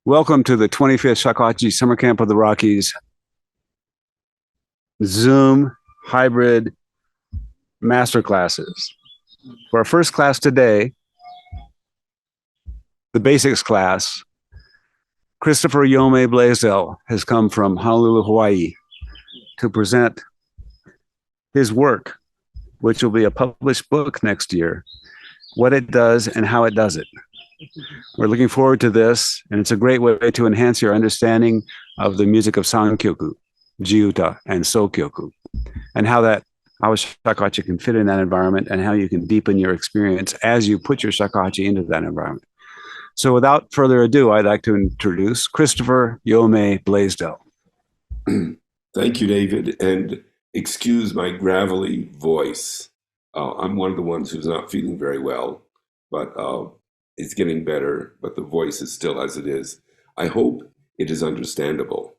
Welcome to the 25th Shakuhachi Summer Camp of the Rockies Zoom hybrid masterclasses. For our first class today, the basics class, Christopher Yohmei Blasdel has come from Honolulu, Hawaii to present his work, which will be a published book next year, what it does and how it does it. We're looking forward to this, and it's a great way to enhance your understanding of the music of sankyoku, Jiuta, and Sōkyoku, and how shakuhachi can fit in that environment and how you can deepen your experience as you put your shakuhachi into that environment. So without further ado, I'd like to introduce Christopher Yohmei Blasdel. Thank you, David, and excuse my gravelly voice. I'm one of the ones who's not feeling very well, but it's getting better, but the voice is still as it is. I hope it is understandable.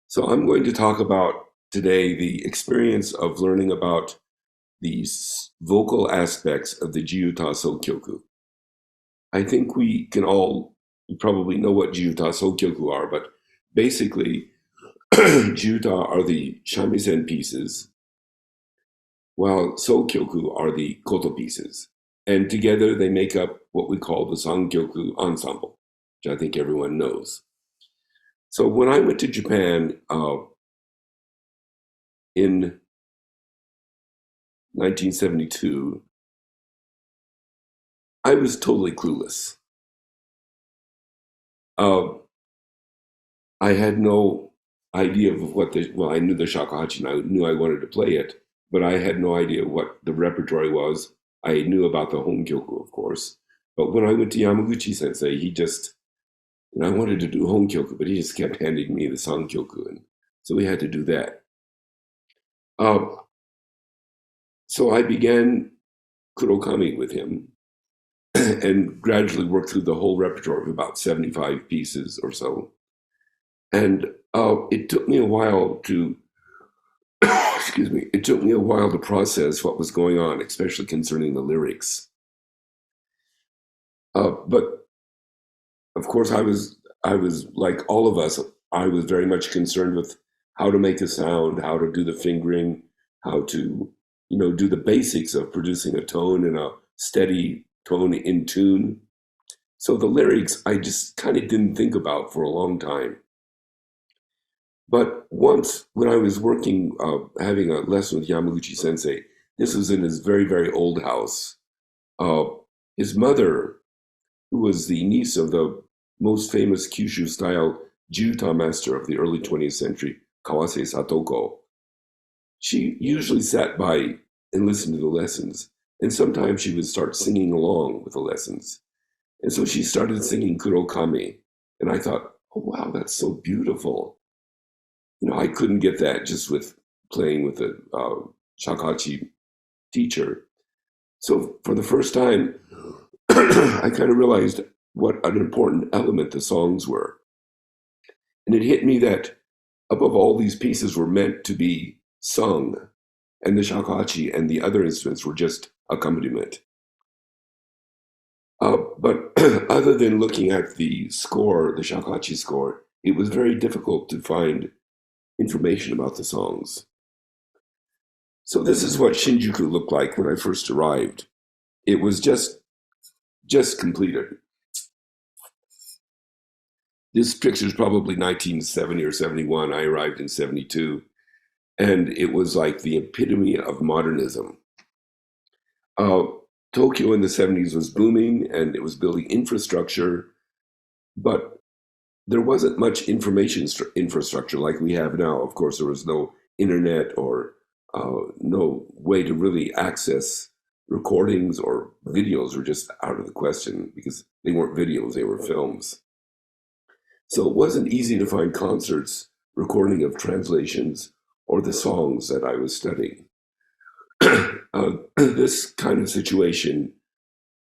So I'm going to talk about today the experience of learning about these vocal aspects of the Jiuta Sōkyoku. I think we can all probably know what Jiuta Sōkyoku are, but basically, Jiuta are the shamisen pieces, while Sōkyoku are the koto pieces. And together they make up what we call the sankyoku ensemble, which I think everyone knows. So when I went to Japan in 1972, I was totally clueless. I had no idea of I knew the shakuhachi and I knew I wanted to play it, but I had no idea what the repertoire was. I knew about the honkyoku, of course, but when I went to Yamaguchi sensei, I wanted to do honkyoku, but he just kept handing me the sankyoku, and so we had to do that. So I began kurokami with him and gradually worked through the whole repertoire of about 75 pieces or so. And it took me a while to process what was going on, especially concerning the lyrics. But of course, I was like all of us, I was very much concerned with how to make a sound, how to do the fingering, how to, do the basics of producing a tone and a steady tone in tune. So the lyrics, I just kind of didn't think about for a long time. But once, when I was working, having a lesson with Yamaguchi sensei, this was in his very, very old house. His mother, who was the niece of the most famous Kyushu-style Jiuta master of the early 20th century, Kawase Satoko, she usually sat by and listened to the lessons, and sometimes she would start singing along with the lessons. And so she started singing Kurokami, and I thought, oh wow, that's so beautiful. I couldn't get that just with playing with a shakuhachi teacher. So for the first time, I kind of realized what an important element the songs were. And it hit me that above all, these pieces were meant to be sung, and the shakuhachi and the other instruments were just accompaniment. But other than looking at the score, the shakuhachi score, it was very difficult to find information about the songs. So this is what Shinjuku looked like when I first arrived. It was just completed. This picture is probably 1970 or 71. I arrived in 72, and it was like the epitome of modernism. Tokyo in the 70s was booming, and it was building infrastructure, but there wasn't much information infrastructure like we have now. Of course, there was no internet or no way to really access recordings, or videos were just out of the question because they weren't videos, they were films. So it wasn't easy to find concerts, recording of translations, or the songs that I was studying. This kind of situation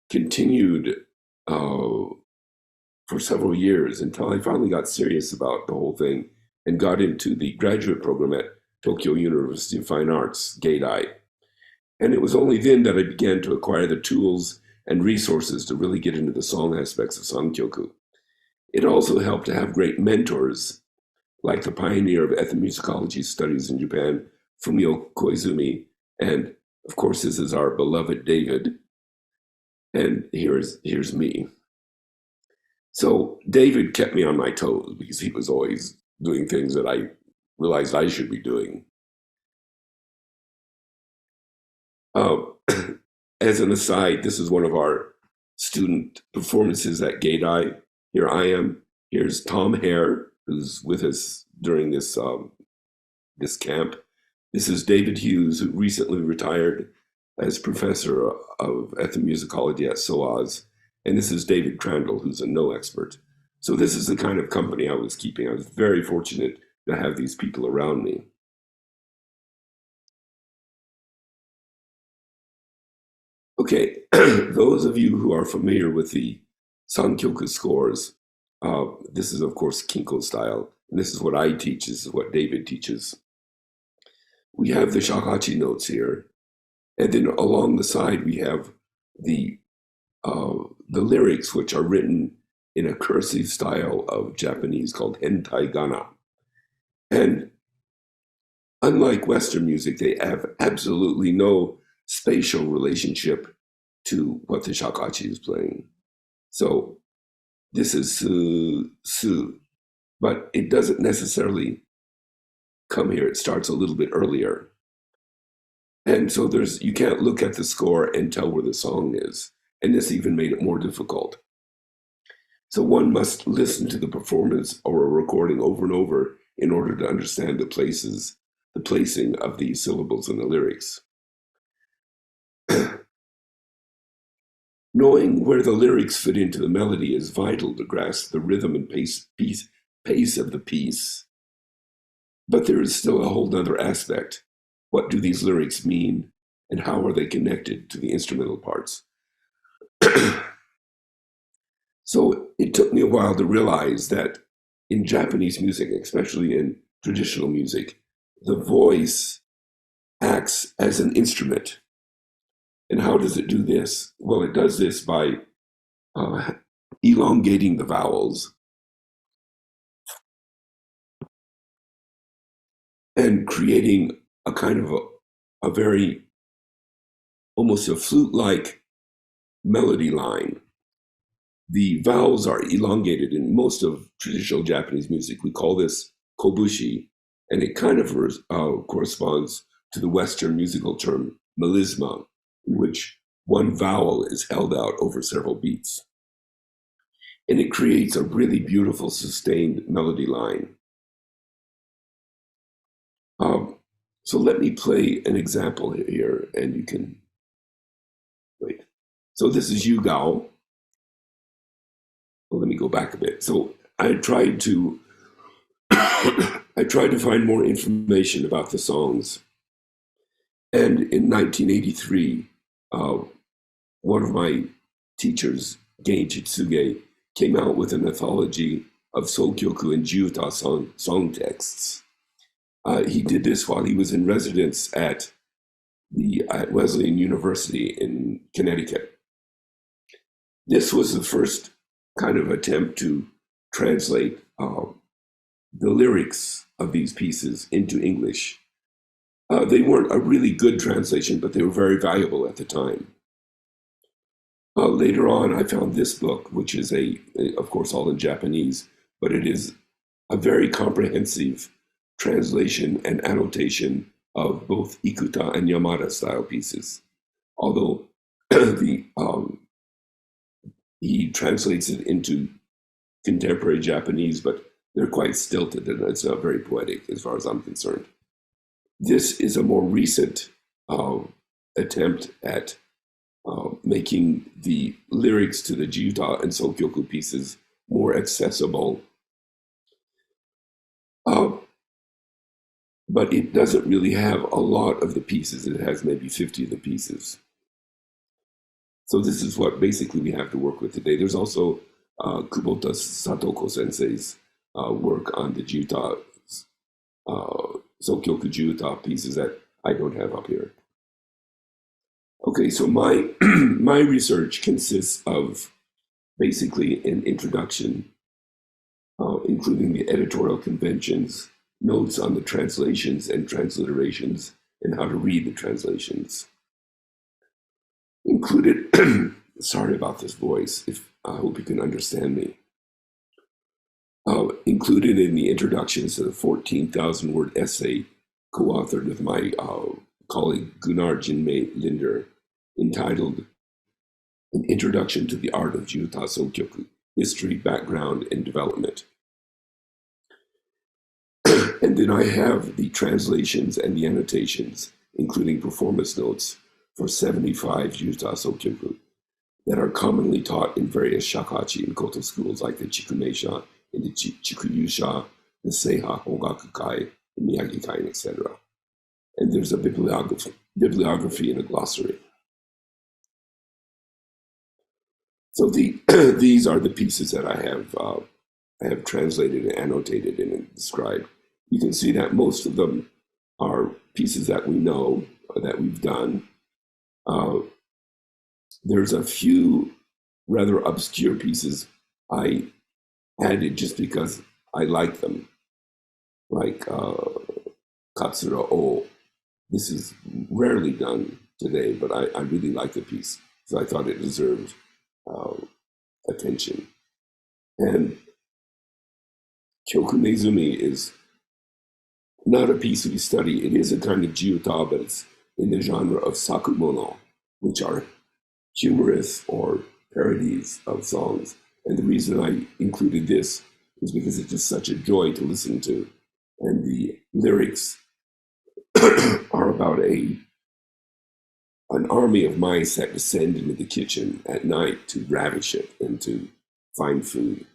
continued for several years until I finally got serious about the whole thing and got into the graduate program at Tokyo University of Fine Arts, Geidai. And it was only then that I began to acquire the tools and resources to really get into the song aspects of sankyoku. It also helped to have great mentors, like the pioneer of ethnomusicology studies in Japan, Fumio Koizumi, and of course, this is our beloved David, and here's me. So David kept me on my toes because he was always doing things that I realized I should be doing. As an aside, this is one of our student performances at Gaidai. Here I am. Here's Tom Hare, who's with us during this this camp. This is David Hughes, who recently retired as professor of ethnomusicology at SOAS. And this is David Crandall, who's a no expert. So this is the kind of company I was keeping. I was very fortunate to have these people around me. Okay, those of you who are familiar with the sankyoku scores, this is of course Kinko style, and this is what I teach, this is what David teaches. We have the shakuhachi notes here, and then along the side we have the lyrics, which are written in a cursive style of Japanese called hentai gana. And unlike Western music, they have absolutely no spatial relationship to what the shakuhachi is playing. So this is su, su, but it doesn't necessarily come here. It starts a little bit earlier. And so you can't look at the score and tell where the song is. And this even made it more difficult. So one must listen to the performance or a recording over and over in order to understand the placing of these syllables in the lyrics. Knowing where the lyrics fit into the melody is vital to grasp the rhythm and pace of the piece. But there is still a whole other aspect. What do these lyrics mean, and how are they connected to the instrumental parts? So it took me a while to realize that in Japanese music, especially in traditional music, the voice acts as an instrument. And how does it do this? Well, it does this by elongating the vowels and creating a kind of a very, almost a flute-like melody line. The vowels are elongated in most of traditional Japanese music. We call this kobushi, and it kind of corresponds to the Western musical term melisma, in which one vowel is held out over several beats. And it creates a really beautiful sustained melody line. So let me play an example here, and you can wait. So this is Yūgao. Well, let me go back a bit. So I tried to find more information about the songs. And in 1983, one of my teachers, Genji Tsuge, came out with an anthology of Sōkyoku and Jiuta song texts. He did this while he was in residence at Wesleyan University in Connecticut. This was the first kind of attempt to translate the lyrics of these pieces into English. They weren't a really good translation, but they were very valuable at the time. Later on, I found this book, which is of course, all in Japanese, but it is a very comprehensive translation and annotation of both Ikuta and Yamada style pieces. Although he translates it into contemporary Japanese, but they're quite stilted, and it's not very poetic as far as I'm concerned. This is a more recent attempt at making the lyrics to the Jiuta and Sōkyoku pieces more accessible. But it doesn't really have a lot of the pieces. It has maybe 50 of the pieces. So this is what basically we have to work with today. There's also Kubota Satoko sensei's work on the Jiuta, Sōkyoku Jiuta pieces that I don't have up here. Okay, so my my research consists of basically an introduction including the editorial conventions, notes on the translations and transliterations, and how to read the translations. Included, sorry about this voice, I hope you can understand me. Included in the introduction is a 14,000 word essay co-authored with my colleague Gunnar Jinmei Linder, entitled An Introduction to the Art of Jiuta Sōkyoku, History, Background, and Development. And then I have the translations and the annotations, including performance notes for 75 Jiuta Sōkyoku that are commonly taught in various shakuhachi and koto schools like the Chikumeisha and the Chikuyusha, the Seiha Hogakukai, the Miyagi-kai, etc. And there's a bibliography and a glossary. So these are the pieces that I have translated and annotated and described. You can see that most of them are pieces that we know, or that we've done. There's a few rather obscure pieces I added just because I like them, like Katsura O. This is rarely done today, but I really like the piece, so I thought it deserved attention. And Kyoku Nezumi is not a piece we study. It is a kind of jiuta, but it's in the genre of sakumono, which are humorous or parodies of songs. And the reason I included this is because it's just such a joy to listen to. And the lyrics are about an army of mice that descend into the kitchen at night to ravish it and to find food.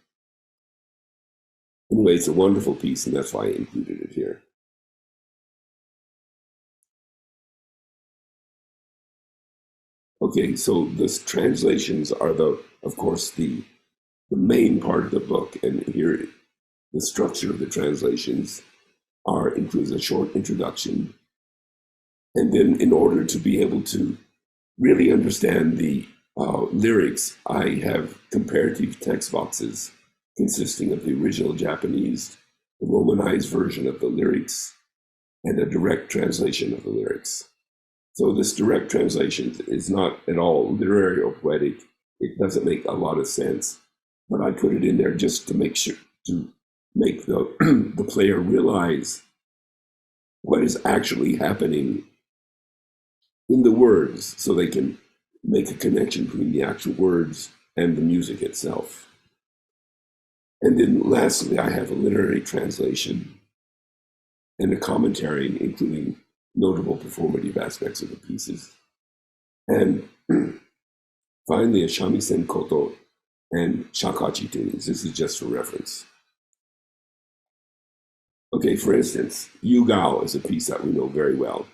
Anyway, it's a wonderful piece, and that's why I included it here. Okay, so the translations are of course, the main part of the book, and here the structure of the translations includes a short introduction, and then in order to be able to really understand the lyrics, I have comparative text boxes consisting of the original Japanese, the Romanized version of the lyrics, and a direct translation of the lyrics. So this direct translation is not at all literary or poetic. It doesn't make a lot of sense, but I put it in there just to make sure, to make the player realize what is actually happening in the words, so they can make a connection between the actual words and the music itself. And then lastly, I have a literary translation and a commentary, including notable performative aspects of the pieces. And finally, a shamisen koto and shakuhachi tunings. This is just for reference. Okay, for instance, Yūgao is a piece that we know very well.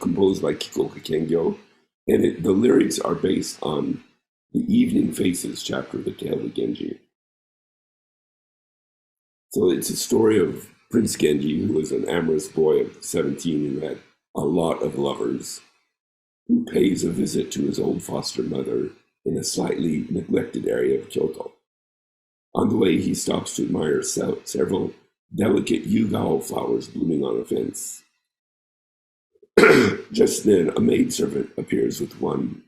Composed by Kikoka Kengyo, and the lyrics are based on the Evening Faces chapter of the Tale of Genji. So it's a story of Prince Genji, who was an amorous boy of 17 who had a lot of lovers, who pays a visit to his old foster mother in a slightly neglected area of Kyoto. On the way, he stops to admire several delicate Yūgao flowers blooming on a fence. Just then, a maidservant appears with one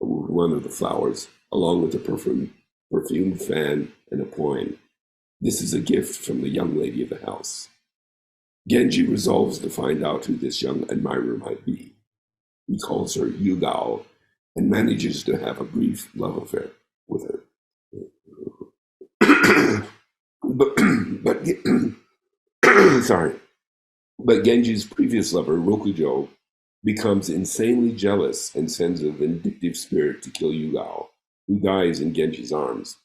of the flowers, along with a perfumed fan and a poem. This is a gift from the young lady of the house. Genji resolves to find out who this young admirer might be. He calls her Yūgao and manages to have a brief love affair with her. But Genji's previous lover, Rokujo, becomes insanely jealous and sends a vindictive spirit to kill Yūgao, who dies in Genji's arms.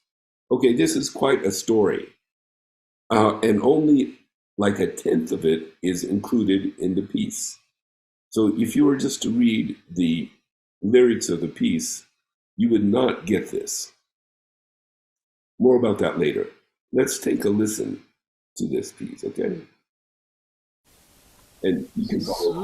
Okay, this is quite a story. And only like a tenth of it is included in the piece. So if you were just to read the lyrics of the piece, you would not get this. More about that later. Let's take a listen to this piece, okay? And you can follow.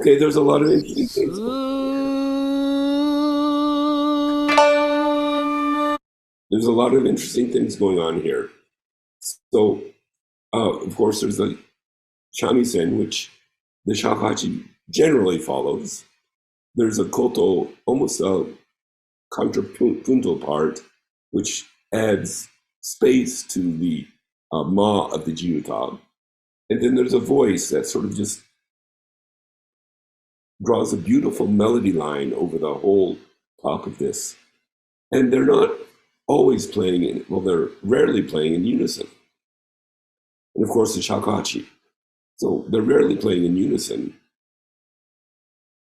Okay, there's a lot of interesting things. There's a lot of interesting things going on here. So, of course, there's the shamisen, which the shakuhachi generally follows. There's a koto, almost a contrapuntal part, which adds space to the ma of the jiuta. And then there's a voice that sort of just draws a beautiful melody line over the whole top of this. And they're not always playing in, well, they're rarely playing in unison. And of course, the shakuhachi. So they're rarely playing in unison.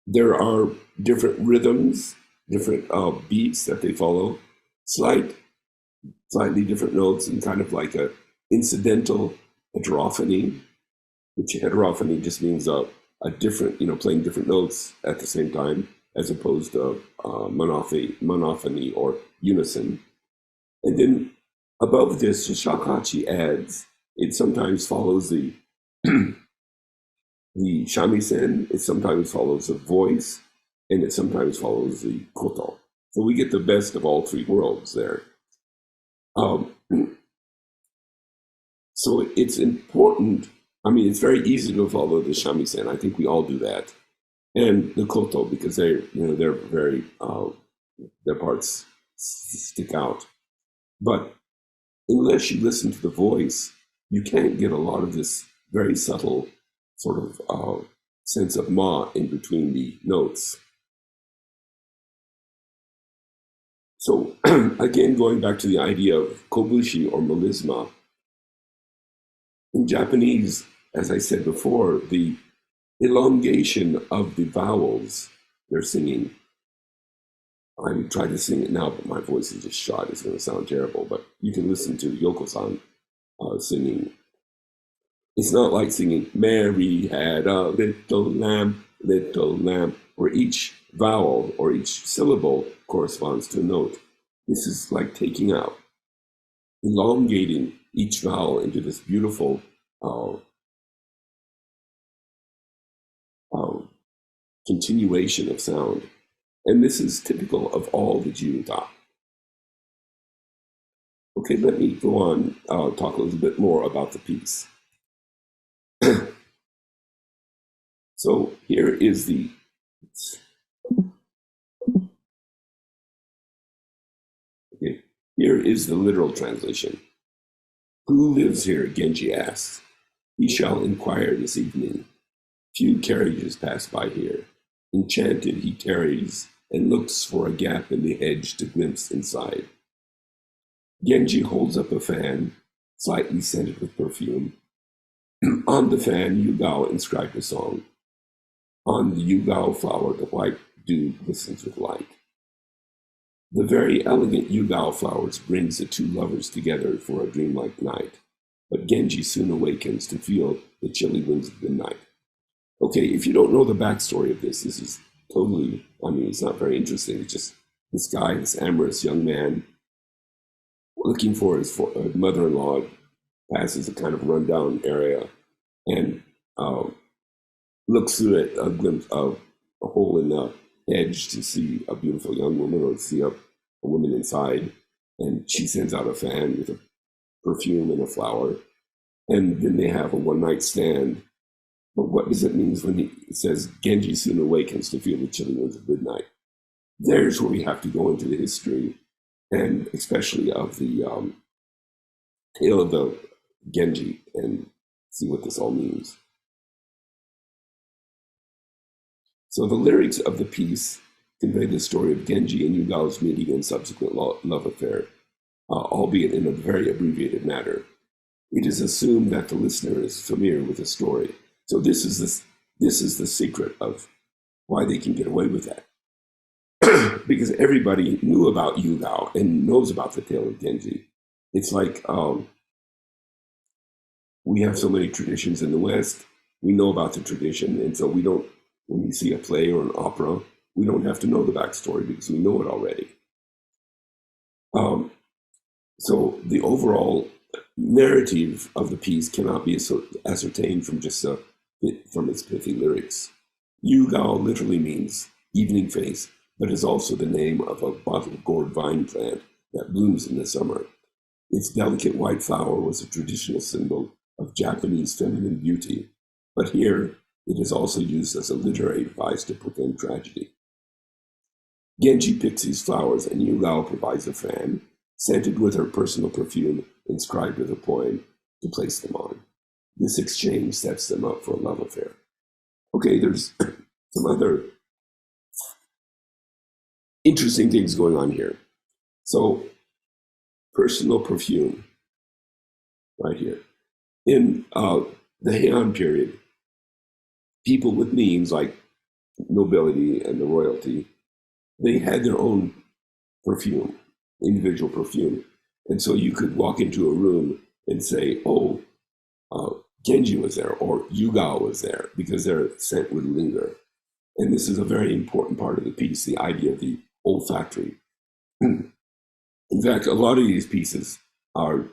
There are different rhythms, different beats that they follow, slightly different notes, and kind of like a incidental heterophony, which heterophony just means a different, playing different notes at the same time, as opposed to monophony or unison. And then above this, the shakuhachi adds, it sometimes follows the the shamisen, it sometimes follows the voice, and it sometimes follows the koto. So we get the best of all three worlds there. So it's important. I mean, it's very easy to follow the shamisen. I think we all do that, and the koto, because they're very their parts stick out. But unless you listen to the voice, you can't get a lot of this very subtle sort of sense of ma in between the notes. So again, going back to the idea of kobushi or melisma, in Japanese, as I said before, the elongation of the vowels they're singing, I tried to sing it now, but my voice is just shot. It's going to sound terrible, but you can listen to Yoko-san singing. It's not like singing, Mary had a little lamb. lit, lamp, where each vowel or each syllable corresponds to a note. This is like taking out, elongating each vowel into this beautiful continuation of sound. And this is typical of all the Jiuta. Okay, let me go on, talk a little bit more about the piece. So here is the, okay, here is the literal translation. Who lives here? Genji asks. He shall inquire this evening. Few carriages pass by here. Enchanted he tarries and looks for a gap in the hedge to glimpse inside. Genji holds up a fan, slightly scented with perfume. On the fan, Yūgao inscribed a song. On the Yūgao flower, the white dew glistens with light. The very elegant Yūgao flowers brings the two lovers together for a dreamlike night. But Genji soon awakens to feel the chilly winds of the night. Okay, if you don't know the backstory of this is totally, it's not very interesting. It's just this guy, this amorous young man, looking for his mother-in-law, passes a kind of rundown area and looks through it, a glimpse of a hole in the hedge to see a beautiful young woman or see a woman inside. And she sends out a fan with a perfume and a flower. And then they have a one-night stand. But what does it mean when it says, Genji soon awakens to feel the chilly winds of midnight? There's where we have to go into the history, and especially of the tale of the Genji, and see what this all means. So the lyrics of the piece convey the story of Genji and Yūgao's meeting and subsequent love affair, albeit in a very abbreviated manner. It is assumed that the listener is familiar with the story. So this is the secret of why they can get away with that. Because everybody knew about Yūgao and knows about the tale of Genji. It's like we have so many traditions in the West, we know about the tradition, and so we don't, when we see a play or an opera, we don't have to know the backstory because we know it already. So the overall narrative of the piece cannot be ascertained from just from its pithy lyrics. Yūgao literally means evening face, but is also the name of a bottle gourd vine plant that blooms in the summer. Its delicate white flower was a traditional symbol of Japanese feminine beauty, but here it is also used as a literary device to portend tragedy. Genji picks these flowers and Yūgao provides a fan, scented with her personal perfume, inscribed with a poem, to place them on. This exchange sets them up for a love affair. Okay, there's some other interesting things going on here. So, personal perfume, right here. In the Heian period, people with means, like nobility and the royalty, they had their own perfume, individual perfume. And so you could walk into a room and say, oh, Genji was there, or Yūgao was there, because their scent would linger. And this is a very important part of the piece, the idea of the olfactory. In fact, a lot of these pieces are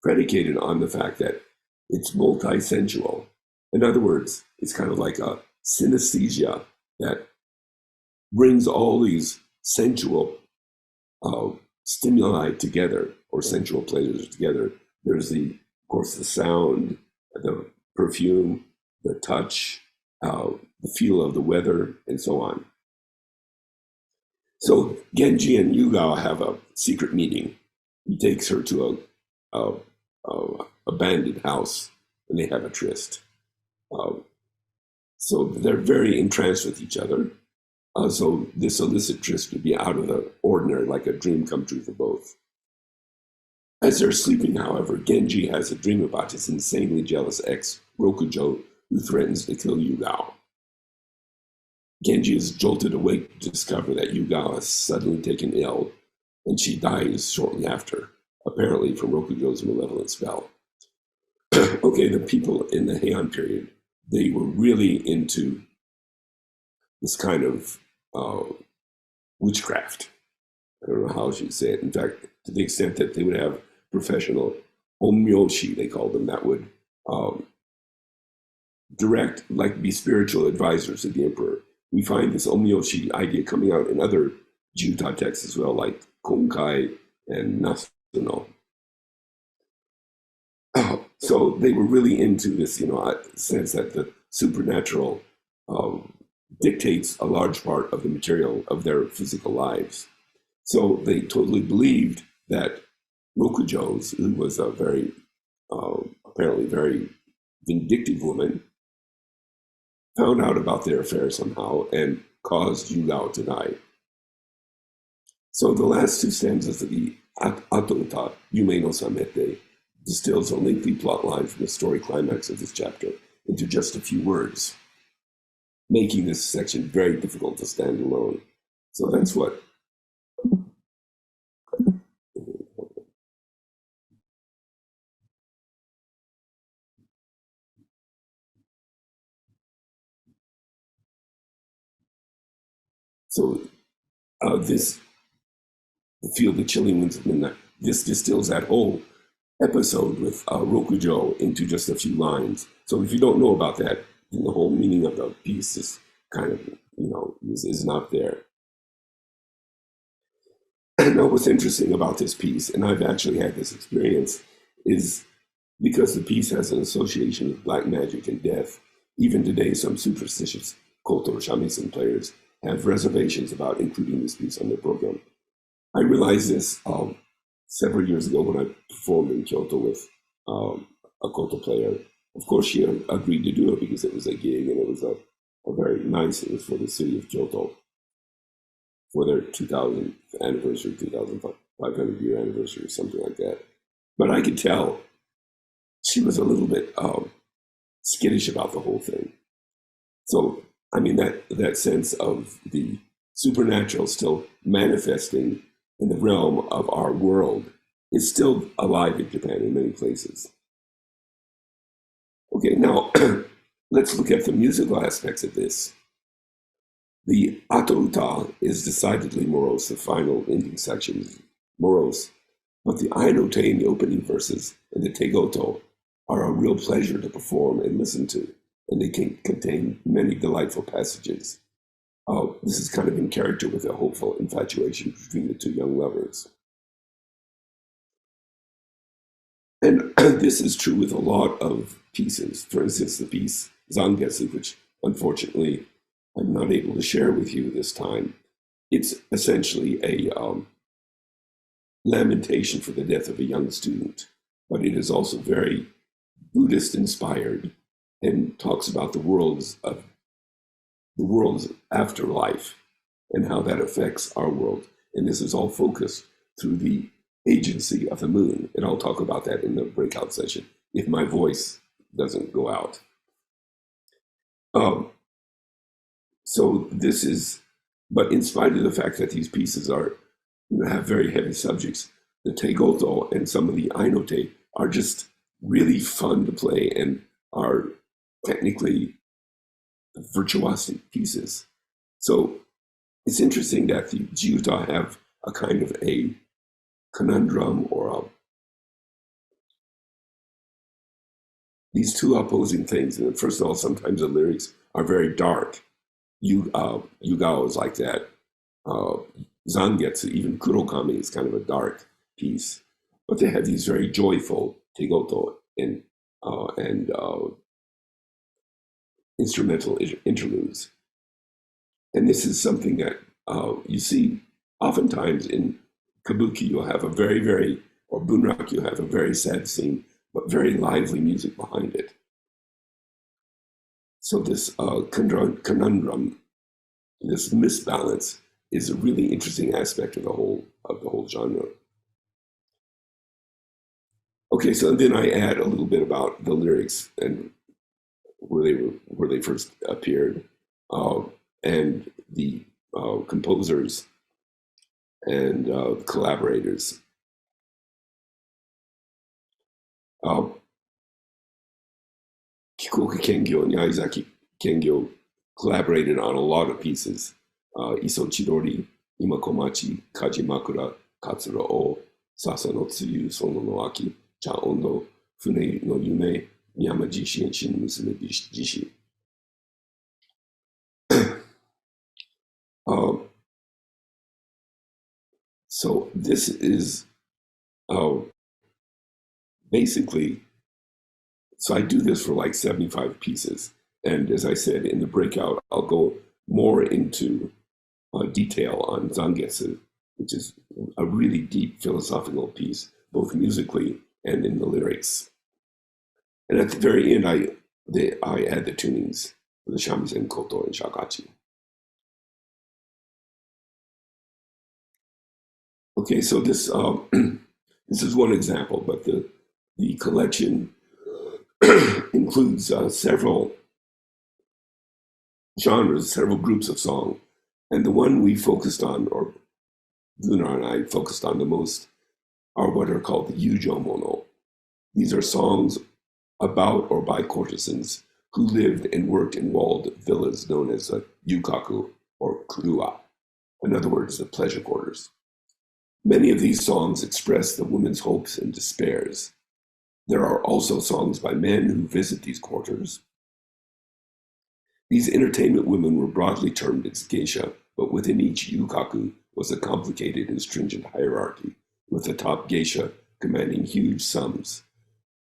predicated on the fact that it's multi-sensual. In other words, it's kind of like a synesthesia that brings all these sensual stimuli together, or sensual pleasures together. There's of course, the sound, the perfume, the touch, the feel of the weather, and so on. So Genji and Yūgao have a secret meeting. He takes her to a abandoned house, and they have a tryst. So they're very entranced with each other. So this illicit tryst would be out of the ordinary, like a dream come true for both. As they're sleeping, however, Genji has a dream about his insanely jealous ex, Rokujo, who threatens to kill Yūgao. Genji is jolted awake to discover that Yūgao has suddenly taken ill, and she dies shortly after, apparently from Rokujo's malevolent spell. Okay, the people in the Heian period, they were really into this kind of witchcraft. I don't know how I should say it. In fact, to the extent that they would have professional omyoshi, they called them, that would direct, like be spiritual advisors to the emperor. We find this omyoshi idea coming out in other Jiuta texts as well, like Konkai and Nasuno. So they were really into this, sense that the supernatural dictates a large part of the material of their physical lives. So they totally believed that Rokujos, who was a very, apparently very vindictive woman, found out about their affair somehow and caused Yūgao to die. So the last two stanzas of the Atouta, Yume no Samete, distills a lengthy plot line from the story climax of this chapter into just a few words, making this section very difficult to stand alone. So that's what. So this, Feel the Chilling Winds of Midnight, this distills that whole episode with Rokujo into just a few lines. So if you don't know about that, then the whole meaning of the piece is kind of, is not there. Now, what's interesting about this piece, and I've actually had this experience, is because the piece has an association with black magic and death. Even today, some superstitious koto shamisen players have reservations about including this piece on their program. I realized this several years ago when I performed in Kyoto with a koto player. Of course, she agreed to do it because it was a gig and it was a very nice, it was for the city of Kyoto for their 2000th anniversary, 2,500-year anniversary, or something like that. But I could tell she was a little bit skittish about the whole thing. So, I mean, that sense of the supernatural still manifesting in the realm of our world is still alive in Japan in many places. Okay, now let's look at the musical aspects of this. The Atouta is decidedly morose, the final ending section is morose, but the Ainote in the opening verses and the Tegoto are a real pleasure to perform and listen to, and they can contain many delightful passages. This is kind of in character with a hopeful infatuation between the two young lovers. And this is true with a lot of pieces. For instance, the piece Zangetsu, which unfortunately I'm not able to share with you this time. It's essentially a lamentation for the death of a young student, but it is also very Buddhist inspired and talks about the world's afterlife and how that affects our world. And this is all focused through the agency of the moon. And I'll talk about that in the breakout session if my voice doesn't go out. So this is, but in spite of the fact that these pieces are, have very heavy subjects, the Tegoto and some of the Ainote are just really fun to play and are technically virtuosic pieces. So it's interesting that the Jiuta have a kind of a conundrum or these two opposing things. And first of all, sometimes the lyrics are very dark. Yūgao is like that. Zangetsu, even Kurokami is kind of a dark piece. But they have these very joyful Tegoto and instrumental interludes. And this is something that you see oftentimes in Kabuki. You'll have a very, or Bunraku, you'll have a very sad scene, but very lively music behind it. So this conundrum, this misbalance, is a really interesting aspect of the whole genre. Okay, so then I add a little bit about the lyrics and where they first appeared, and the composers and collaborators. Kikoku Kengyo and Yaizaki Kengyo collaborated on a lot of pieces. Iso Chidori, Imakomachi, Kajimakura, Katsura O, Sasa no Tsuyu, Sono no Aki, Cha Ondo, Fune no Yume, Yamajishi, and Shin Musume Jishi. So this is basically, so I do this for like 75 pieces. And as I said, in the breakout, I'll go more into detail on Zangetsu, which is a really deep philosophical piece, both musically and in the lyrics. And at the very end, I add the tunings for the shamisen, koto, and shagachi. Okay, so this this is one example, but the collection includes several genres, several groups of song, and the one we focused on, or Gunnar and I focused on the most, are what are called the Yujomono. These are songs about or by courtesans who lived and worked in walled villas known as yukaku or kurua. In other words, the pleasure quarters. Many of these songs express the woman's hopes and despairs. There are also songs by men who visit these quarters. These entertainment women were broadly termed as geisha, but within each yukaku was a complicated and stringent hierarchy, with the top geisha commanding huge sums.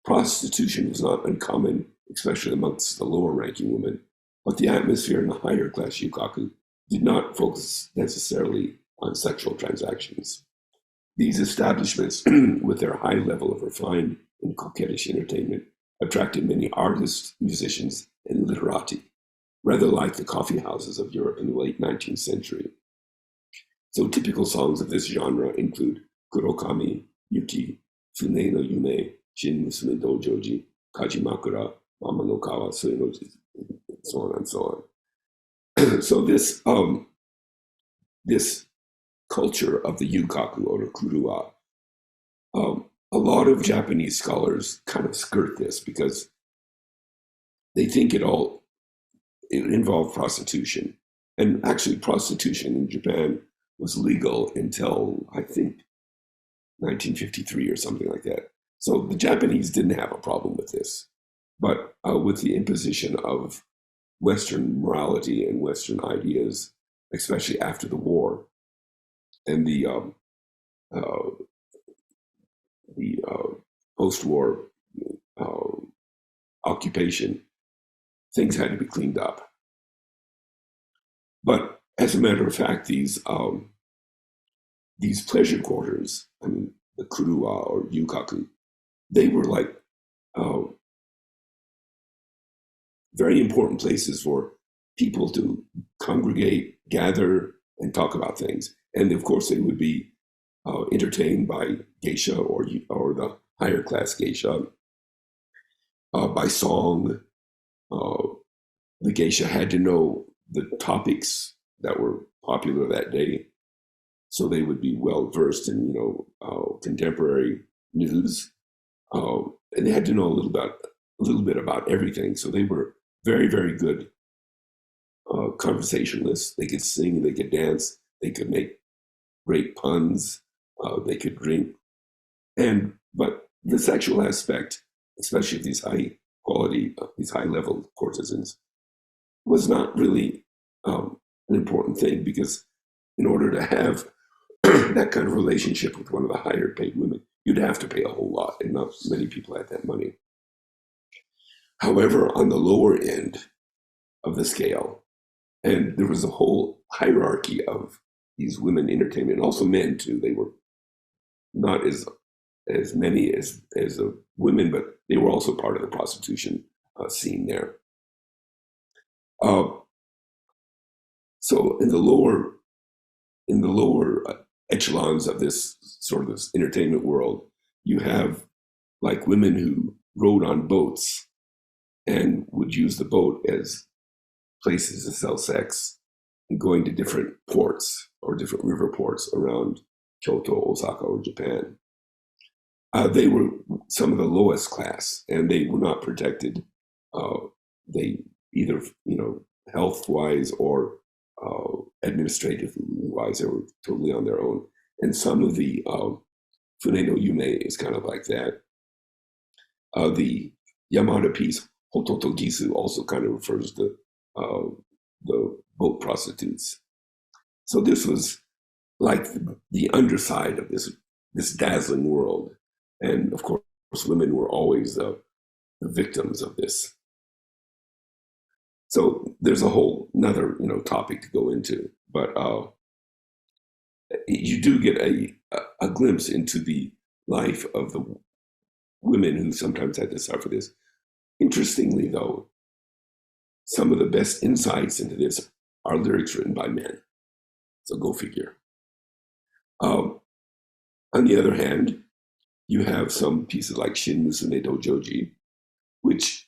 Prostitution was not uncommon, especially amongst the lower-ranking women, but the atmosphere in the higher-class yukaku did not focus necessarily on sexual transactions. These establishments, with their high level of refined and coquettish entertainment, attracted many artists, musicians, and literati, rather like the coffee houses of Europe in the late 19th century. So typical songs of this genre include Kurokami, Yuki, Fune no Yume, Shin Musume Dojoji, Kajimakura, Mama no Kawa, Suenoji, and so on and so on. So this culture of the yukaku or the kurua, a lot of Japanese scholars kind of skirt this because they think it involved prostitution. And actually prostitution in Japan was legal until, I think, 1953 or something like that. So the Japanese didn't have a problem with this. But with the imposition of Western morality and Western ideas, especially after the war, and the post-war occupation, things had to be cleaned up. But as a matter of fact, these pleasure quarters, I mean, the kurua or yukaku, they were like very important places for people to congregate, gather, and talk about things. And of course, they would be entertained by geisha or the higher class geisha, by song. The geisha had to know the topics that were popular that day, so they would be well versed in contemporary news, and they had to know a little bit about everything. So they were very, very good conversationalists. They could sing, they could dance, they could make great puns, they could drink, but the sexual aspect, especially of these high quality, these high level courtesans, was not really an important thing, because in order to have that kind of relationship with one of the higher paid women, you'd have to pay a whole lot, and not many people had that money. However, on the lower end of the scale, and there was a whole hierarchy of these women entertainment, and also men too. They were not as many as women, but they were also part of the prostitution scene there. So in the lower echelons of this sort of this entertainment world, you have like women who rode on boats and would use the boat as places to sell sex, and going to different ports or different river ports around Kyoto, Osaka, or Japan. They were some of the lowest class, and they were not protected. They either, health-wise or administrative-wise. They were totally on their own. And some of the Fune no Yume is kind of like that. The Yamada piece, Hototo Gisu, also kind of refers to the boat prostitutes. So this was like the underside of this dazzling world. And of course, women were always the victims of this. So there's a whole another topic to go into, but you do get a glimpse into the life of the women who sometimes had to suffer this. Interestingly, though, some of the best insights into this are lyrics written by men. So go figure. On the other hand, you have some pieces like Shin Musume Dojoji, which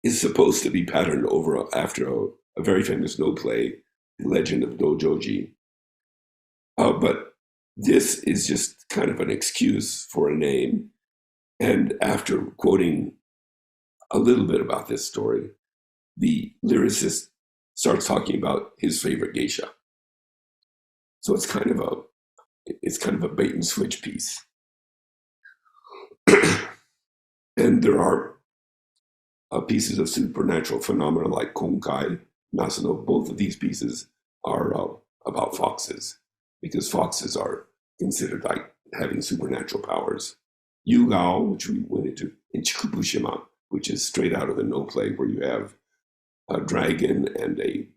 is supposed to be patterned after a very famous no play, The Legend of Dojoji. But this is just kind of an excuse for a name. And after quoting a little bit about this story, the lyricist starts talking about his favorite geisha. So it's kind of a bait and switch piece. And there are pieces of supernatural phenomena like Konkai, Nasuno. Both of these pieces are about foxes, because foxes are considered like having supernatural powers. Yūgao, which we went into, in Chikubushima, which is straight out of the no play, where you have a dragon and a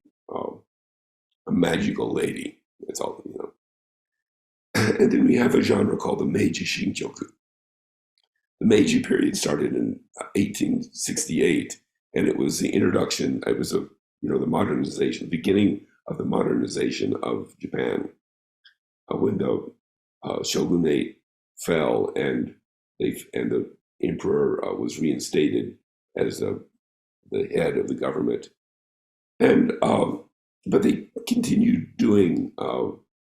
magical lady. That's all, And then we have a genre called the Meiji Shinkyoku. The Meiji period started in 1868, and it was the introduction. It was the modernization, beginning of the modernization of Japan, when the shogunate fell and the emperor was reinstated as the head of the government. And but they continued doing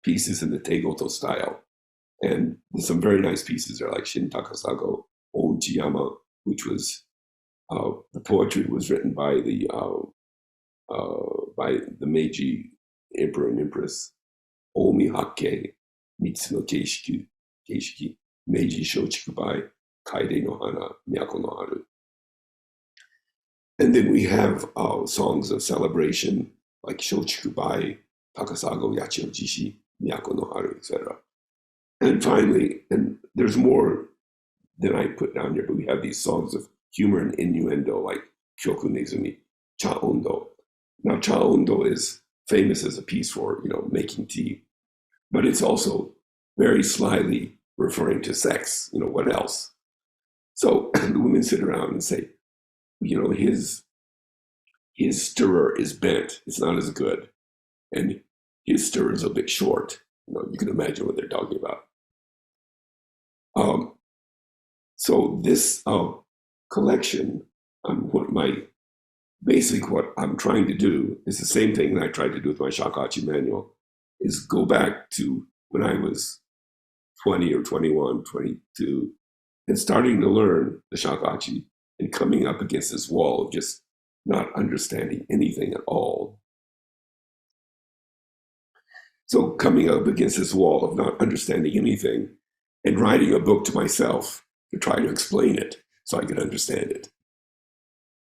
pieces in the Teigoto style, and some very nice pieces are like Shin Takasago, Ouchiyama, which was the poetry was written by the Meiji emperor and empress. Omi Hakke, Mitsu no Keishiki, Meiji Shochikubai, Kaide no Hana, Miyako no Haru. And then we have songs of celebration like Shochikubai, Takasago, Yachio Jishi, Miyako no Haru, etc. And finally, and there's more than I put down here, but we have these songs of humor and innuendo like Kyoku Nezumi, Cha Ondo. Now, Cha Ondo is famous as a piece for making tea, but it's also very slyly referring to sex. What else? So the women sit around and say, his stirrer is bent; it's not as good, and his stirrer is a bit short. You can imagine what they're talking about. So this collection, what I'm trying to do is the same thing that I tried to do with my shakuhachi manual, is go back to when I was 20 or 21, 22, and starting to learn the shakuhachi and coming up against this wall of just not understanding anything at all. So coming up against this wall of not understanding anything and writing a book to myself to try to explain it so I could understand it.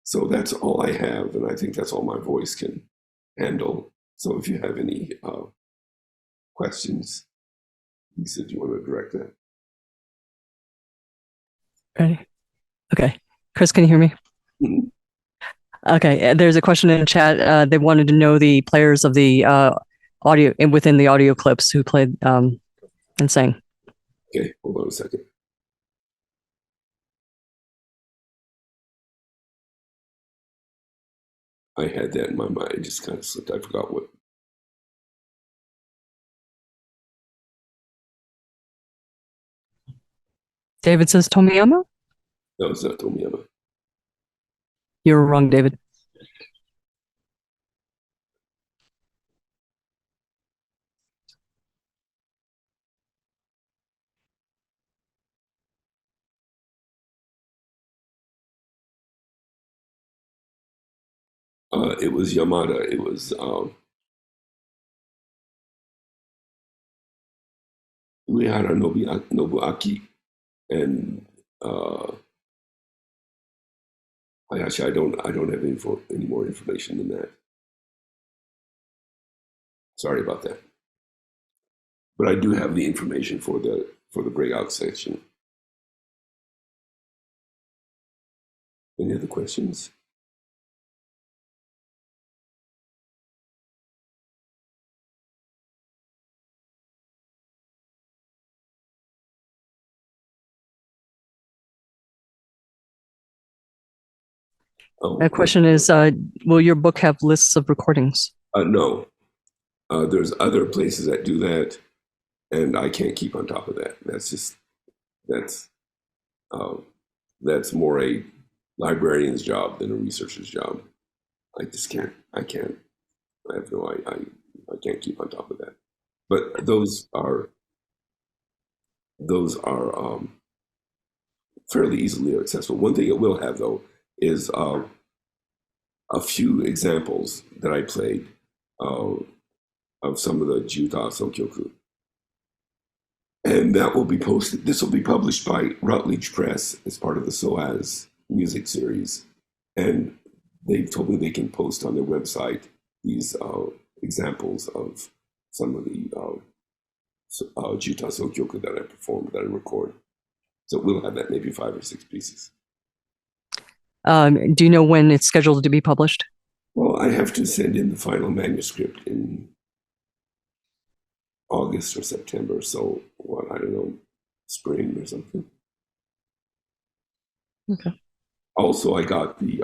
So that's all I have, and I think that's all my voice can handle. So if you have any questions, Lisa, do you want to direct that? Ready? Okay. Chris, can you hear me? Mm-hmm. Okay. There's a question in the chat. They wanted to know the players of the audio within the audio clips who played and sang. Okay, hold on a second. I had that in my mind. It just kind of slipped. I forgot what. David says Tomiyama? No, it's not Tomiyama. You were wrong, David. It was Yamada. It was Uehara Nobuaki, and I don't have any more information than that. Sorry about that. But I do have the information for the breakout section. Any other questions? The question is, will your book have lists of recordings? No. There's other places that do that, and I can't keep on top of that. That's more a librarian's job than a researcher's job. I just can't. I can't. I have no. I can't keep on top of that. But those are fairly easily accessible. One thing it will have, though, is a few examples that I played of some of the Jiuta Sōkyoku. And that will be posted. This will be published by Routledge Press as part of the SOAS music series. And they've told me they can post on their website these examples of some of the Jiuta Sōkyoku that I performed, that I record. So we'll have that, maybe 5 or 6 pieces. Do you know when it's scheduled to be published? Well, I have to send in the final manuscript in August or September. So what, I don't know, spring or something. Okay. Also, I got the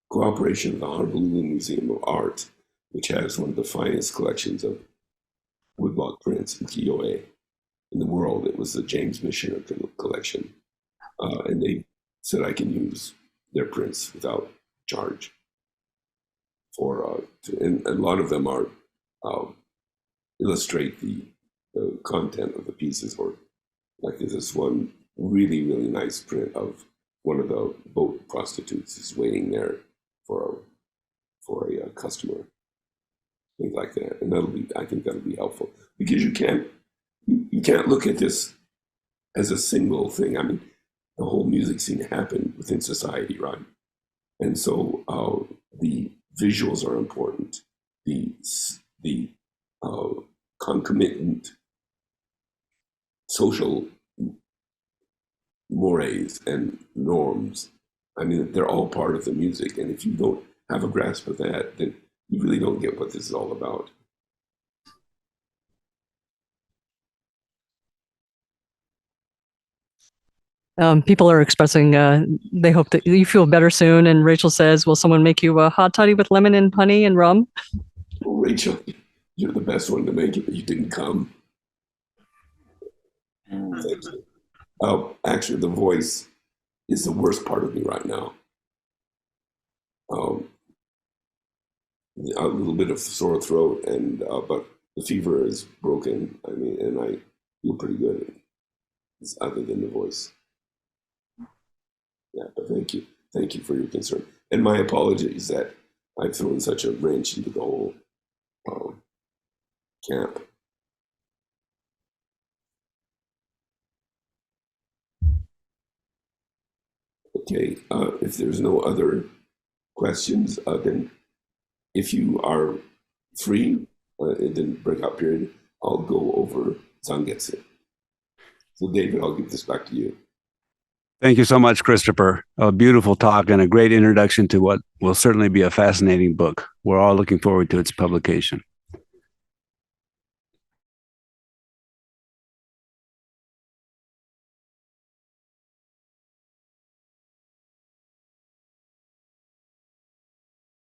cooperation of the Honolulu Museum of Art, which has one of the finest collections of woodblock prints and ukiyo-e in the world. It was the James Missioner collection. And they said I can use their prints without charge. And a lot of them are illustrate the content of the pieces, or like there's this one really, really nice print of one of the boat prostitutes is waiting there for a customer, things like that. And I think that'll be helpful, because you can't look at this as a single thing. I mean, the whole music scene happened within society, right? And so the visuals are important. The concomitant social mores and norms, I mean, they're all part of the music. And if you don't have a grasp of that, then you really don't get what this is all about. People are expressing they hope that you feel better soon. And Rachel says, will someone make you a hot toddy with lemon and honey and rum? Well, Rachel, you're the best one to make it, but you didn't come. Thank you. Actually, the voice is the worst part of me right now. A little bit of sore throat, and but the fever is broken. I mean, and I feel pretty good. It's other than the voice. Yeah, but thank you for your concern, and my apologies that I've thrown such a wrench into the whole camp. Okay, if there's no other questions, then if you are free in the breakout period, I'll go over Zangetsu. So David, I'll give this back to you. Thank you so much, Christopher. A beautiful talk and a great introduction to what will certainly be a fascinating book. We're all looking forward to its publication.